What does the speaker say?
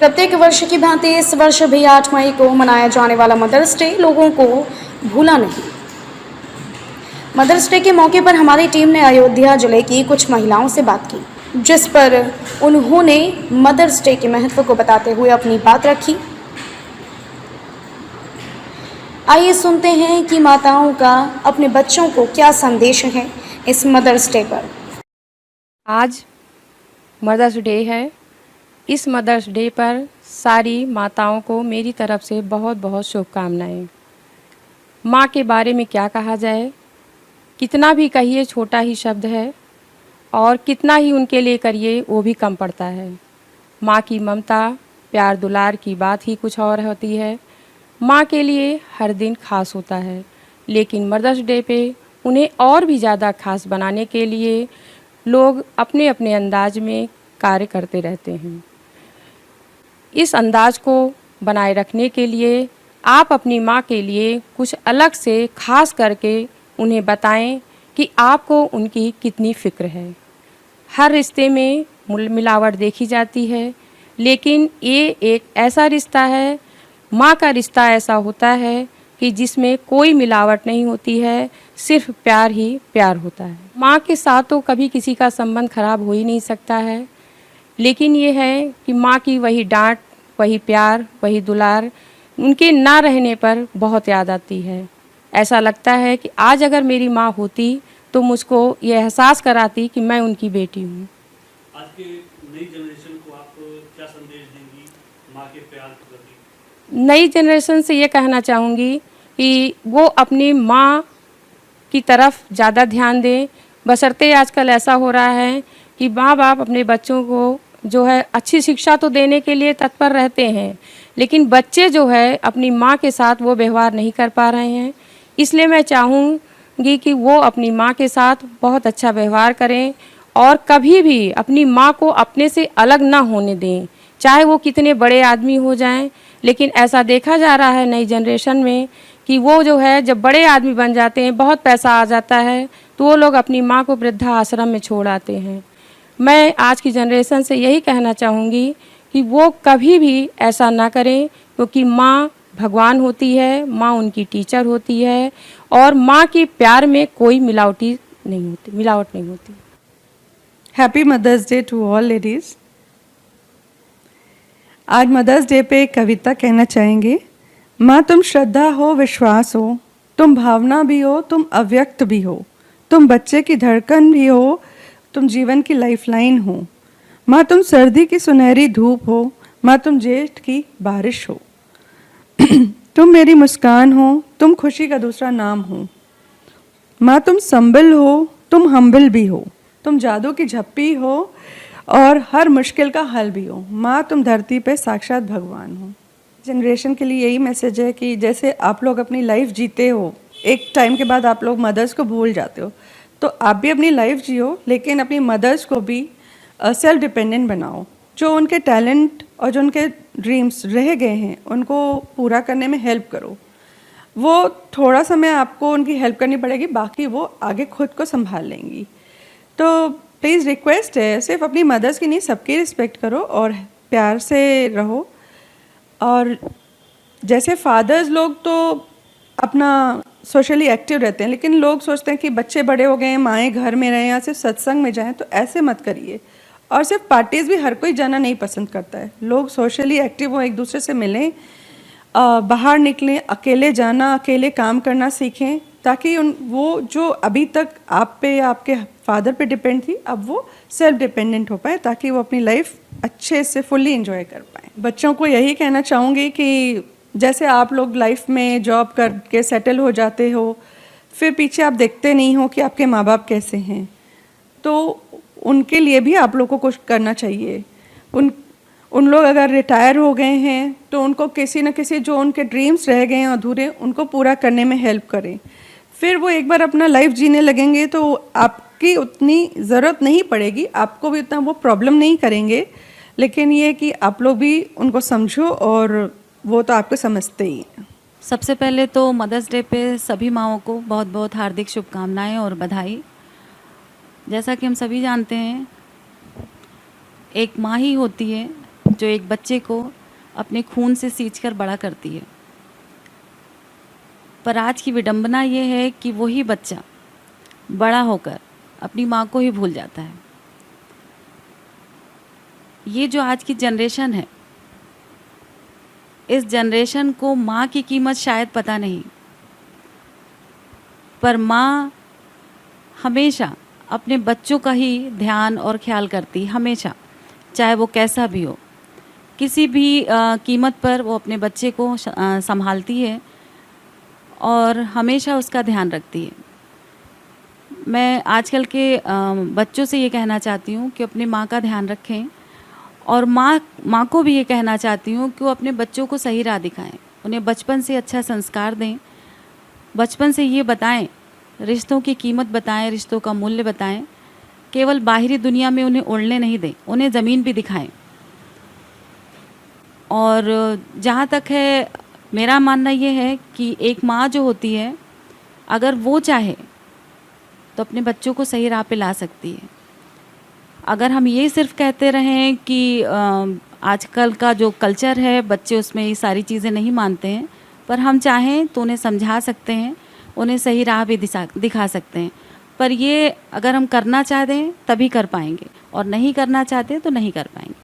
प्रत्येक वर्ष की भांति इस वर्ष भी 8 मई को मनाया जाने वाला मदर्स डे लोगों को भूला नहीं। मदर्स डे के मौके पर हमारी टीम ने अयोध्या जिले की कुछ महिलाओं से बात की, जिस पर उन्होंने मदर्स डे के महत्व को बताते हुए अपनी बात रखी। आइए सुनते हैं कि माताओं का अपने बच्चों को क्या संदेश है इस मदर्स डे पर। आज मदर्स डे है। इस मदर्स डे पर सारी माताओं को मेरी तरफ से बहुत बहुत शुभकामनाएं। माँ के बारे में क्या कहा जाए, कितना भी कहिए छोटा ही शब्द है और कितना ही उनके लिए करिए वो भी कम पड़ता है। माँ की ममता, प्यार दुलार की बात ही कुछ और होती है। माँ के लिए हर दिन खास होता है, लेकिन मदर्स डे पे उन्हें और भी ज़्यादा खास बनाने के लिए लोग अपने अपने अंदाज में कार्य करते रहते हैं। इस अंदाज को बनाए रखने के लिए आप अपनी माँ के लिए कुछ अलग से खास करके उन्हें बताएं कि आपको उनकी कितनी फ़िक्र है। हर रिश्ते में मिलावट देखी जाती है, लेकिन ये एक ऐसा रिश्ता है, माँ का रिश्ता ऐसा होता है कि जिसमें कोई मिलावट नहीं होती है, सिर्फ प्यार ही प्यार होता है। माँ के साथ तो कभी किसी का संबंध खराब हो ही नहीं सकता है, लेकिन ये है कि माँ की वही डांट, वही प्यार, वही दुलार उनके ना रहने पर बहुत याद आती है। ऐसा लगता है कि आज अगर मेरी माँ होती तो मुझको ये एहसास कराती कि मैं उनकी बेटी हूँ। आज के नई जनरेशन को आप क्या संदेश देंगी माँ के प्यार के प्रति? नई जनरेशन से ये कहना चाहूँगी कि वो अपनी माँ की तरफ ज़्यादा ध्यान दें। बशर्ते आजकल ऐसा हो रहा है कि माँ बाप अपने बच्चों को जो है अच्छी शिक्षा तो देने के लिए तत्पर रहते हैं, लेकिन बच्चे जो है अपनी माँ के साथ वो व्यवहार नहीं कर पा रहे हैं। इसलिए मैं चाहूँगी कि वो अपनी माँ के साथ बहुत अच्छा व्यवहार करें और कभी भी अपनी माँ को अपने से अलग ना होने दें, चाहे वो कितने बड़े आदमी हो जाएं। लेकिन ऐसा देखा जा रहा है नई जनरेशन में कि वो जो है जब बड़े आदमी बन जाते हैं, बहुत पैसा आ जाता है, तो वो लोग अपनी माँ को वृद्धा आश्रम में छोड़ आते हैं। मैं आज की जनरेशन से यही कहना चाहूँगी कि वो कभी भी ऐसा ना करें, क्योंकि माँ भगवान होती है, माँ उनकी टीचर होती है और माँ के प्यार में कोई मिलावट नहीं होती। Happy mother's day to all ladies. आज मदर्स डे पे एक कविता कहना चाहेंगे। माँ तुम श्रद्धा हो, विश्वास हो, तुम भावना भी हो, तुम अव्यक्त भी हो, तुम बच्चे की धड़कन भी हो, तुम जीवन की लाइफलाइन हो। माँ तुम सर्दी की सुनहरी धूप हो, माँ तुम जेठ की बारिश हो। तुम मेरी मुस्कान हो, तुम खुशी का दूसरा नाम हो। माँ तुम संबल हो, तुम हम्बल भी हो, तुम जादू की झप्पी हो और हर मुश्किल का हल भी हो। माँ तुम धरती पे साक्षात भगवान हो। जनरेशन के लिए यही मैसेज है कि जैसे आप लोग अपनी लाइफ जीते हो, एक टाइम के बाद आप लोग मदर्स को भूल जाते हो, तो आप भी अपनी लाइफ जियो, लेकिन अपनी मदर्स को भी सेल्फ डिपेंडेंट बनाओ। जो उनके टैलेंट और जो उनके ड्रीम्स रह गए हैं उनको पूरा करने में हेल्प करो। वो थोड़ा समय आपको उनकी हेल्प करनी पड़ेगी, बाकी वो आगे खुद को संभाल लेंगी। तो प्लीज़ रिक्वेस्ट है, सिर्फ अपनी मदर्स की नहीं, सबकी रिस्पेक्ट करो और प्यार से रहो। और जैसे फादर्स लोग तो अपना सोशली एक्टिव रहते हैं, लेकिन लोग सोचते हैं कि बच्चे बड़े हो गए हैं, माएँ घर में रहें या सिर्फ सत्संग में जाएं, तो ऐसे मत करिए। और सिर्फ पार्टीज़ भी हर कोई जाना नहीं पसंद करता है। लोग सोशली एक्टिव हो, एक दूसरे से मिलें, बाहर निकलें, अकेले जाना, अकेले काम करना सीखें, ताकि वो जो अभी तक आप पे या आपके फादर पे डिपेंड थी, अब वो सेल्फ डिपेंडेंट हो पाए, ताकि वो अपनी लाइफ अच्छे से फुल्ली एंजॉय कर पाएँ। बच्चों को यही कहना चाहूँगी कि जैसे आप लोग लाइफ में जॉब करके सेटल हो जाते हो, फिर पीछे आप देखते नहीं हो कि आपके माँ बाप कैसे हैं, तो उनके लिए भी आप लोग को कुछ करना चाहिए। उन लोग अगर रिटायर हो गए हैं तो उनको किसी न किसी जो उनके ड्रीम्स रह गए हैं अधूरे, उनको पूरा करने में हेल्प करें। फिर वो एक बार अपना लाइफ जीने लगेंगे तो आपकी उतनी ज़रूरत नहीं पड़ेगी, आपको भी उतना वो प्रॉब्लम नहीं करेंगे। लेकिन ये कि आप लोग भी उनको समझो और वो तो आपको समझते ही हैं। सबसे पहले तो मदर्स डे पे सभी माँओं को बहुत बहुत हार्दिक शुभकामनाएं और बधाई। जैसा कि हम सभी जानते हैं, एक माँ ही होती है जो एक बच्चे को अपने खून से सींचकर बड़ा करती है। पर आज की विडंबना ये है कि वही बच्चा बड़ा होकर अपनी माँ को ही भूल जाता है। ये जो आज की जनरेशन है, इस जनरेशन को माँ की कीमत शायद पता नहीं, पर माँ हमेशा अपने बच्चों का ही ध्यान और ख्याल करती, हमेशा, चाहे वो कैसा भी हो, किसी भी कीमत पर वो अपने बच्चे को संभालती है और हमेशा उसका ध्यान रखती है। मैं आजकल के बच्चों से ये कहना चाहती हूँ कि अपने माँ का ध्यान रखें, और माँ को भी ये कहना चाहती हूँ कि वो अपने बच्चों को सही राह दिखाएं, उन्हें बचपन से अच्छा संस्कार दें, बचपन से ये बताएं, रिश्तों की कीमत बताएं, रिश्तों का मूल्य बताएं, केवल बाहरी दुनिया में उन्हें उड़ने नहीं दें, उन्हें ज़मीन भी दिखाएं। और जहाँ तक है, मेरा मानना ये है कि एक माँ जो होती है, अगर वो चाहे तो अपने बच्चों को सही राह पे ला सकती है। अगर हम ये सिर्फ कहते रहें कि आजकल का जो कल्चर है, बच्चे उसमें ये सारी चीज़ें नहीं मानते हैं, पर हम चाहें तो उन्हें समझा सकते हैं, उन्हें सही राह भी दिखा सकते हैं। पर ये अगर हम करना चाहते हैं तभी कर पाएंगे, और नहीं करना चाहते तो नहीं कर पाएंगे।